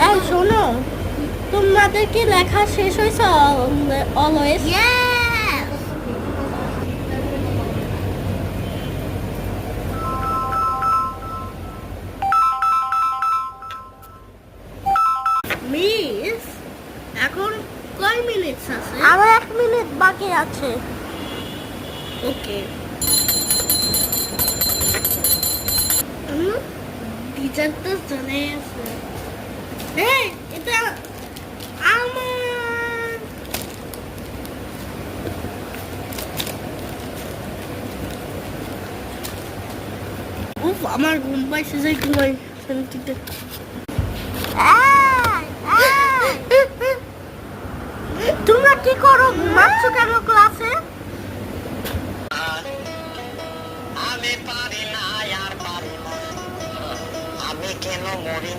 এই শোনো, তোমাদের কি লেখা শেষ হয়েছে? Always Yes! মিস, এখন কয় মিনিট আছে? আমার 1 মিনিট বাকি আছে। ওকে। টিচার তো চলে গেছে। এই, এটা আমার। উফ, আমার ঘুম পাইছে, যে ঘুমাই শান্তিতে। তোমরা কি করো? ঘুমাচ্ছ কেন ক্লাসে? আমি পারি না আর পারি না, আমি কেন মরি না।